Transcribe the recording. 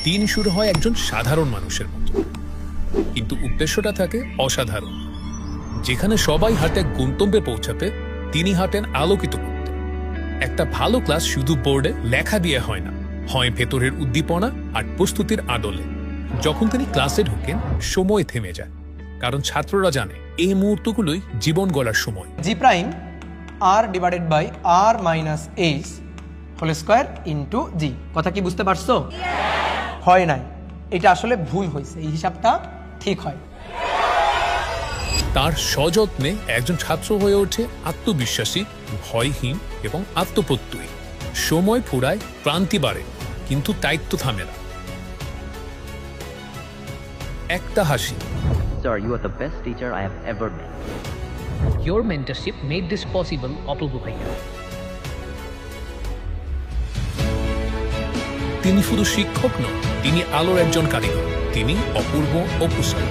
দিন শুরু হয় একজন সাধারণ মানুষের মতো, কিন্তু উদ্দেশ্যটা থাকে অসাধারণ। যেখানে সবাই হাঁটে গন্তব্যে পৌঁছাতে, তিনি হাঁটেন আলোকিত করতে। একটা ভালো ক্লাস শুধু বোর্ডে লেখা দিয়ে হয় না, হয় ভেতরের উদ্দীপনা আর প্রস্তুতির আদলে। যখন তিনি ক্লাসে ঢোকেন, সময় থেমে যায়, কারণ ছাত্ররা জানে এই মুহূর্তগুলোই জীবন গড়ার সময়। G prime r divided by r minus h whole square into G. কথা কি বুঝতে পারছো? হয় নাই, এটা আসলে ভুল হয়েছে, এই হিসাবটা ঠিক হয়। তার সযত্নে একজন ছাত্র হয়ে ওঠে আত্মবিশ্বাসী, ভয়হীন এবং আত্মপ্রত্যয়ী। সময় ফুরায়, ক্লান্তি বাড়ে, কিন্তু দায়িত্ব থামে না। একটা হাসি। Sir, you are the best teacher I have ever met. Your mentorship made this possible, Apurva Bhaiya. তিনি শুধু শিক্ষক নন, তিনি আলোর একজন কারিগর। তিনি অপূর্ব অপু স্যার।